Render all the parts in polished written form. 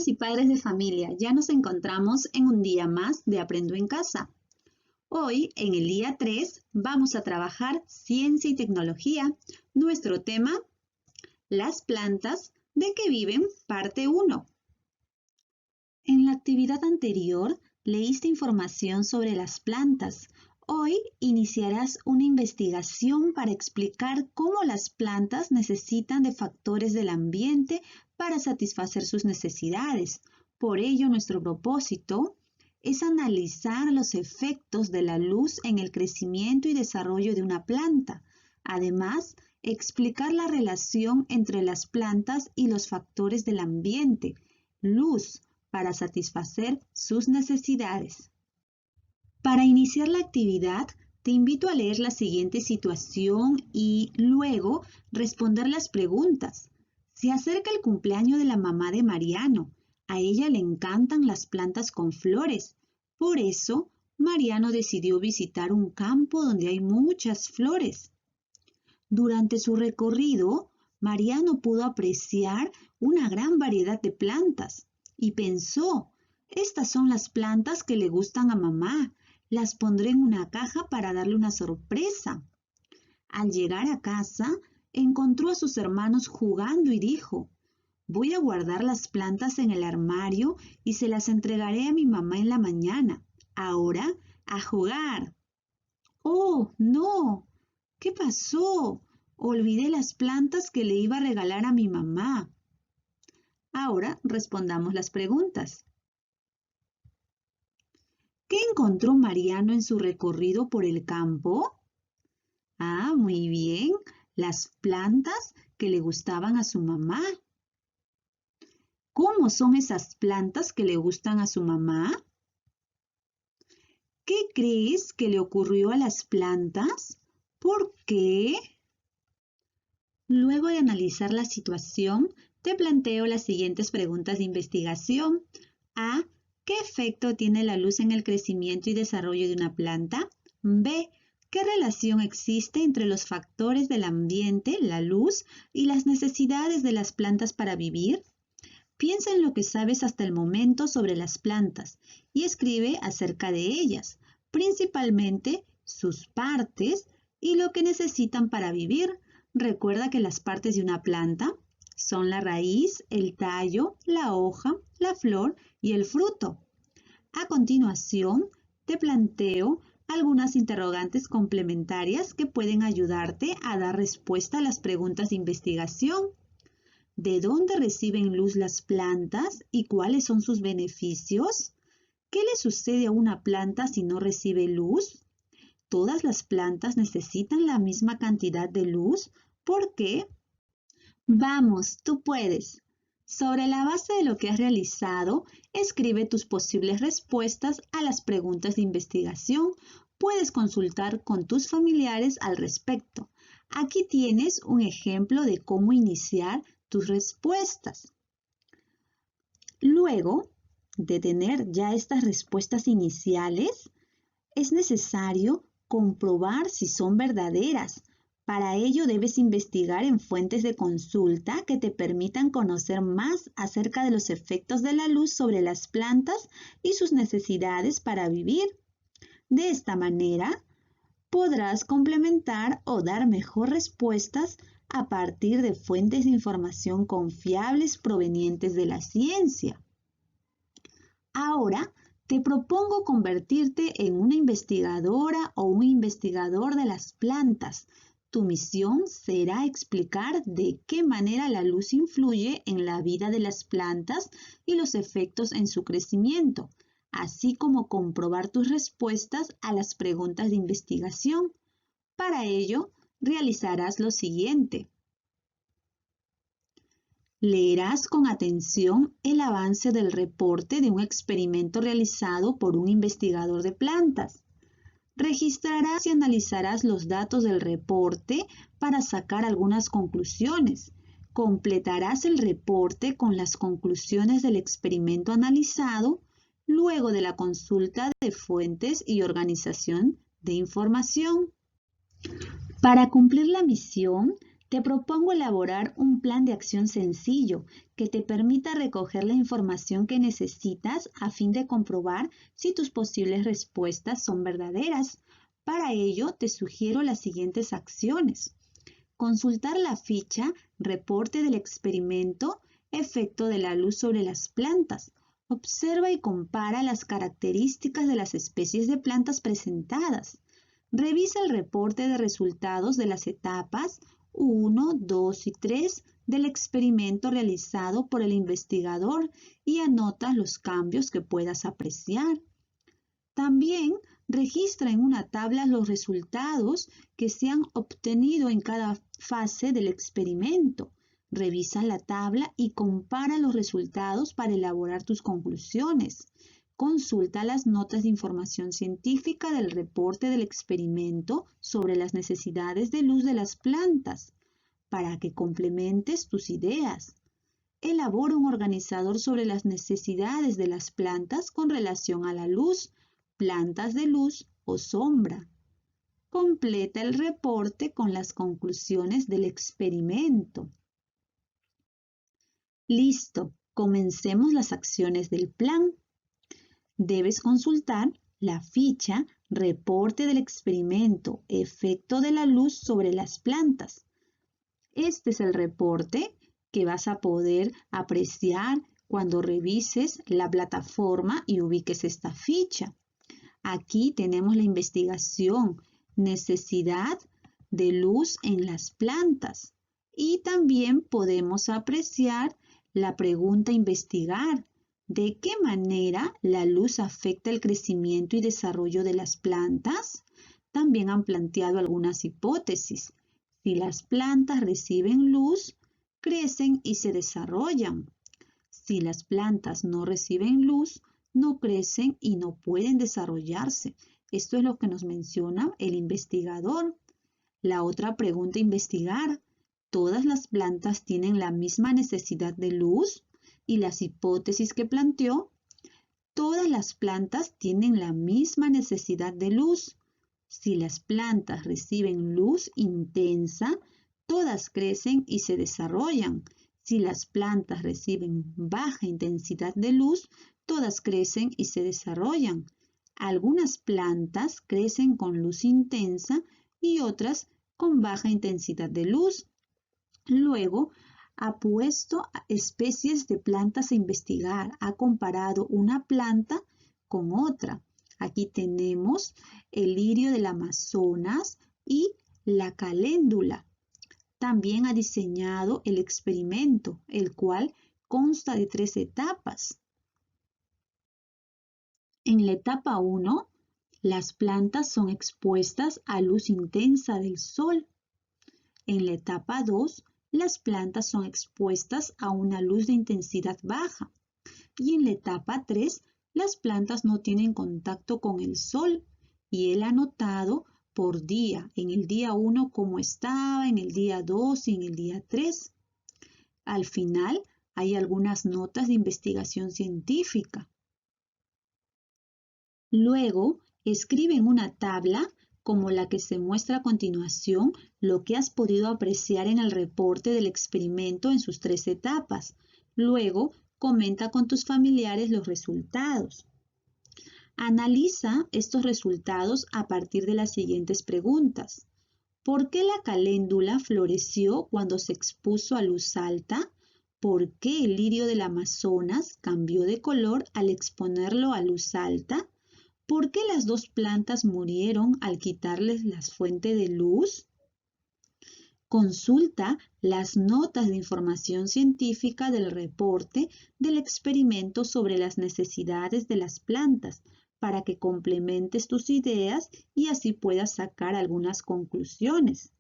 Amigos y padres de familia, ya nos encontramos en un día más de Aprendo en Casa. Hoy, en el día 3, vamos a trabajar ciencia y tecnología. Nuestro tema, las plantas de que viven, parte 1. En la actividad anterior, leíste información sobre las plantas. Hoy iniciarás una investigación para explicar cómo las plantas necesitan de factores del ambiente para satisfacer sus necesidades. Por ello, nuestro propósito es analizar los efectos de la luz en el crecimiento y desarrollo de una planta. Además, explicar la relación entre las plantas y los factores del ambiente, luz, para satisfacer sus necesidades. Para iniciar la actividad, te invito a leer la siguiente situación y luego responder las preguntas. Se acerca el cumpleaños de la mamá de Mariano. A ella le encantan las plantas con flores. Por eso, Mariano decidió visitar un campo donde hay muchas flores. Durante su recorrido, Mariano pudo apreciar una gran variedad de plantas y pensó, estas son las plantas que le gustan a mamá. Las pondré en una caja para darle una sorpresa. Al llegar a casa, encontró a sus hermanos jugando y dijo, voy a guardar las plantas en el armario y se las entregaré a mi mamá en la mañana. Ahora, a jugar. ¡Oh, no! ¿Qué pasó? Olvidé las plantas que le iba a regalar a mi mamá. Ahora respondamos las preguntas. ¿Qué encontró Mariano en su recorrido por el campo? Ah, muy bien, las plantas que le gustaban a su mamá. ¿Cómo son esas plantas que le gustan a su mamá? ¿Qué crees que le ocurrió a las plantas? ¿Por qué? Luego de analizar la situación, te planteo las siguientes preguntas de investigación. A. ¿Qué efecto tiene la luz en el crecimiento y desarrollo de una planta? B. ¿Qué relación existe entre los factores del ambiente, la luz, y las necesidades de las plantas para vivir? Piensa en lo que sabes hasta el momento sobre las plantas y escribe acerca de ellas, principalmente sus partes y lo que necesitan para vivir. Recuerda que las partes de una planta son la raíz, el tallo, la hoja, la flor y el fruto. A continuación, te planteo algunas interrogantes complementarias que pueden ayudarte a dar respuesta a las preguntas de investigación. ¿De dónde reciben luz las plantas y cuáles son sus beneficios? ¿Qué le sucede a una planta si no recibe luz? ¿Todas las plantas necesitan la misma cantidad de luz? ¿Por qué? Vamos, tú puedes. Sobre la base de lo que has realizado, escribe tus posibles respuestas a las preguntas de investigación. Puedes consultar con tus familiares al respecto. Aquí tienes un ejemplo de cómo iniciar tus respuestas. Luego de tener ya estas respuestas iniciales, es necesario comprobar si son verdaderas. Para ello debes investigar en fuentes de consulta que te permitan conocer más acerca de los efectos de la luz sobre las plantas y sus necesidades para vivir. De esta manera, podrás complementar o dar mejor respuestas a partir de fuentes de información confiables provenientes de la ciencia. Ahora, te propongo convertirte en una investigadora o un investigador de las plantas. Tu misión será explicar de qué manera la luz influye en la vida de las plantas y los efectos en su crecimiento, así como comprobar tus respuestas a las preguntas de investigación. Para ello, realizarás lo siguiente. Leerás con atención el avance del reporte de un experimento realizado por un investigador de plantas. Registrarás y analizarás los datos del reporte para sacar algunas conclusiones. Completarás el reporte con las conclusiones del experimento analizado luego de la consulta de fuentes y organización de información. Para cumplir la misión, te Te propongo elaborar un plan de acción sencillo que te permita recoger la información que necesitas a fin de comprobar si tus posibles respuestas son verdaderas. Para ello, te sugiero las siguientes acciones. Consultar la ficha Reporte del experimento Efecto de la luz sobre las plantas. Observa y compara las características de las especies de plantas presentadas. Revisa el reporte de resultados de las etapas 1, 2 y 3 del experimento realizado por el investigador y anota los cambios que puedas apreciar. También registra en una tabla los resultados que se han obtenido en cada fase del experimento. Revisa la tabla y compara los resultados para elaborar tus conclusiones. Consulta las notas de información científica del reporte del experimento sobre las necesidades de luz de las plantas para que complementes tus ideas. Elabora un organizador sobre las necesidades de las plantas con relación a la luz, plantas de luz o sombra. Completa el reporte con las conclusiones del experimento. Listo, comencemos las acciones del plan. Debes consultar la ficha Reporte del experimento Efecto de la luz sobre las plantas. Este es el reporte que vas a poder apreciar cuando revises la plataforma y ubiques esta ficha. Aquí tenemos la investigación, necesidad de luz en las plantas. Y también podemos apreciar la pregunta a investigar. ¿De qué manera la luz afecta el crecimiento y desarrollo de las plantas? También han planteado algunas hipótesis. Si las plantas reciben luz, crecen y se desarrollan. Si las plantas no reciben luz, no crecen y no pueden desarrollarse. Esto es lo que nos menciona el investigador. La otra pregunta a investigar. ¿Todas las plantas tienen la misma necesidad de luz? Y las hipótesis que planteó. Todas las plantas tienen la misma necesidad de luz. Si las plantas reciben luz intensa, todas crecen y se desarrollan. Si las plantas reciben baja intensidad de luz, todas crecen y se desarrollan. Algunas plantas crecen con luz intensa y otras con baja intensidad de luz. Luego, ha puesto especies de plantas a investigar. Ha comparado una planta con otra. Aquí tenemos el lirio del Amazonas y la caléndula. También ha diseñado el experimento, el cual consta de 3 etapas. En la etapa 1, las plantas son expuestas a luz intensa del sol. En la etapa 2, las plantas son expuestas a una luz de intensidad baja. Y en la etapa 3, las plantas no tienen contacto con el sol. Y él ha anotado por día, en el día 1 cómo estaba, en el día 2 y en el día 3. Al final hay algunas notas de investigación científica. Luego, escribe en una tabla, como la que se muestra a continuación, lo que has podido apreciar en el reporte del experimento en sus 3 etapas. Luego, comenta con tus familiares los resultados. Analiza estos resultados a partir de las siguientes preguntas. ¿Por qué la caléndula floreció cuando se expuso a luz alta? ¿Por qué el lirio del Amazonas cambió de color al exponerlo a luz alta? ¿Por qué las 2 plantas murieron al quitarles la fuente de luz? Consulta las notas de información científica del reporte del experimento sobre las necesidades de las plantas para que complementes tus ideas y así puedas sacar algunas conclusiones.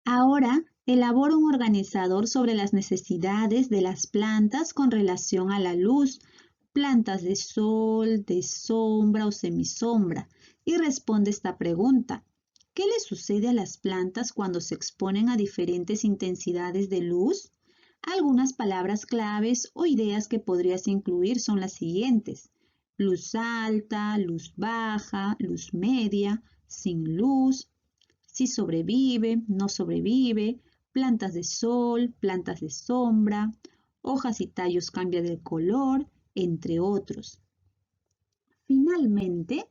Ahora, elabora un organizador sobre las necesidades de las plantas con relación a la luz, plantas de sol, de sombra o semisombra, y responde esta pregunta. ¿Qué le sucede a las plantas cuando se exponen a diferentes intensidades de luz? Algunas palabras claves o ideas que podrías incluir son las siguientes. Luz alta, luz baja, luz media, sin luz. si sobrevive, no sobrevive, plantas de sol, plantas de sombra, hojas y tallos cambian de color, entre otros. Finalmente,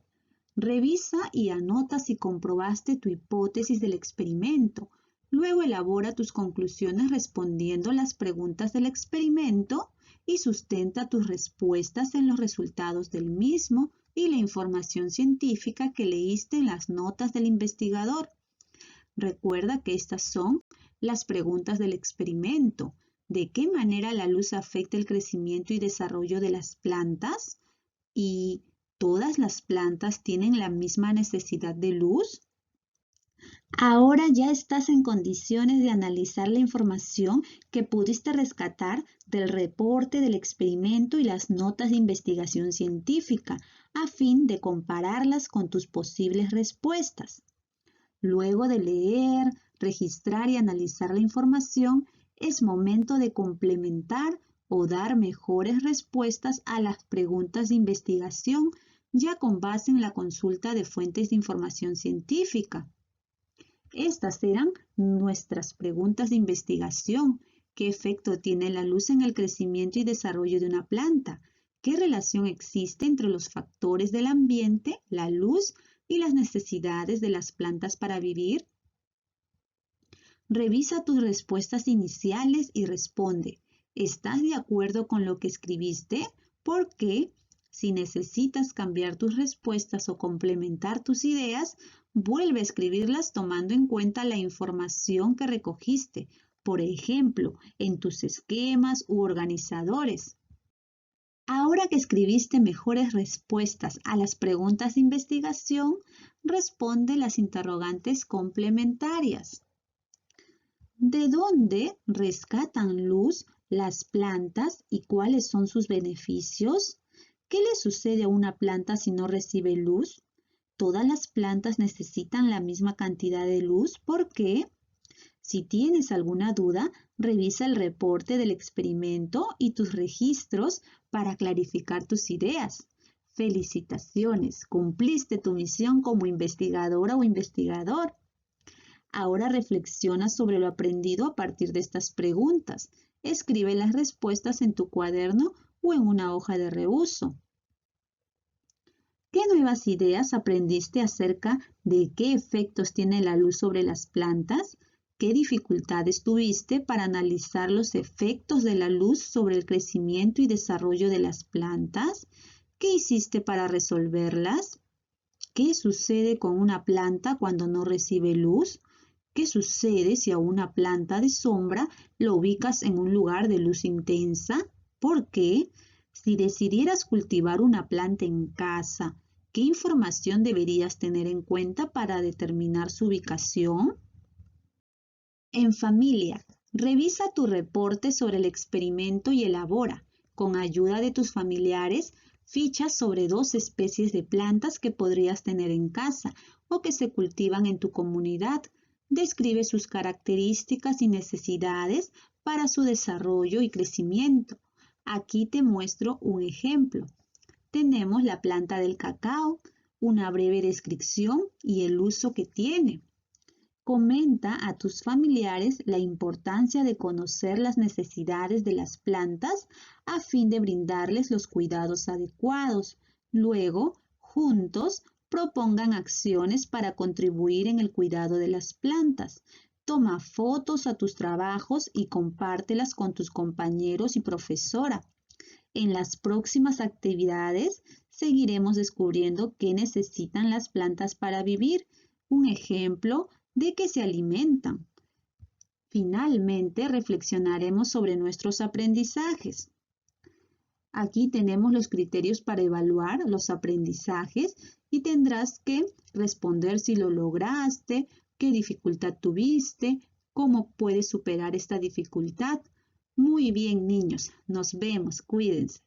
revisa y anota si comprobaste tu hipótesis del experimento. Luego elabora tus conclusiones respondiendo las preguntas del experimento y sustenta tus respuestas en los resultados del mismo y la información científica que leíste en las notas del investigador. Recuerda que estas son las preguntas del experimento. ¿De qué manera la luz afecta el crecimiento y desarrollo de las plantas? ¿Y todas las plantas tienen la misma necesidad de luz? Ahora ya estás en condiciones de analizar la información que pudiste rescatar del reporte del experimento y las notas de investigación científica a fin de compararlas con tus posibles respuestas. Luego de leer, registrar y analizar la información, es momento de complementar o dar mejores respuestas a las preguntas de investigación ya con base en la consulta de fuentes de información científica. Estas eran nuestras preguntas de investigación. ¿Qué efecto tiene la luz en el crecimiento y desarrollo de una planta? ¿Qué relación existe entre los factores del ambiente, la luz y las necesidades de las plantas para vivir? Revisa tus respuestas iniciales y responde. ¿Estás de acuerdo con lo que escribiste? ¿Por qué? Si necesitas cambiar tus respuestas o complementar tus ideas, vuelve a escribirlas tomando en cuenta la información que recogiste, por ejemplo, en tus esquemas u organizadores. Ahora que escribiste mejores respuestas a las preguntas de investigación, responde las interrogantes complementarias. ¿De dónde rescatan luz las plantas y cuáles son sus beneficios? ¿Qué le sucede a una planta si no recibe luz? ¿Todas las plantas necesitan la misma cantidad de luz? ¿Por qué? Si tienes alguna duda, revisa el reporte del experimento y tus registros para clarificar tus ideas. Felicitaciones, cumpliste tu misión como investigadora o investigador. Ahora reflexiona sobre lo aprendido a partir de estas preguntas. Escribe las respuestas en tu cuaderno o en una hoja de reuso. ¿Qué nuevas ideas aprendiste acerca de qué efectos tiene la luz sobre las plantas? ¿Qué dificultades tuviste para analizar los efectos de la luz sobre el crecimiento y desarrollo de las plantas? ¿Qué hiciste para resolverlas? ¿Qué sucede con una planta cuando no recibe luz? ¿Qué sucede si a una planta de sombra lo ubicas en un lugar de luz intensa? ¿Por qué? Si decidieras cultivar una planta en casa, ¿qué información deberías tener en cuenta para determinar su ubicación? En familia, revisa tu reporte sobre el experimento y elabora, con ayuda de tus familiares, fichas sobre 2 especies de plantas que podrías tener en casa o que se cultivan en tu comunidad. Describe sus características y necesidades para su desarrollo y crecimiento. Aquí te muestro un ejemplo. Tenemos la planta del cacao, una breve descripción y el uso que tiene. Comenta a tus familiares la importancia de conocer las necesidades de las plantas a fin de brindarles los cuidados adecuados. Luego, juntos, propongan acciones para contribuir en el cuidado de las plantas. Toma fotos a tus trabajos y compártelas con tus compañeros y profesora. En las próximas actividades seguiremos descubriendo qué necesitan las plantas para vivir. Un ejemplo de qué se alimentan. Finalmente, reflexionaremos sobre nuestros aprendizajes. Aquí tenemos los criterios para evaluar los aprendizajes y tendrás que responder si lo lograste, qué dificultad tuviste, cómo puedes superar esta dificultad. Muy bien, niños, nos vemos, cuídense.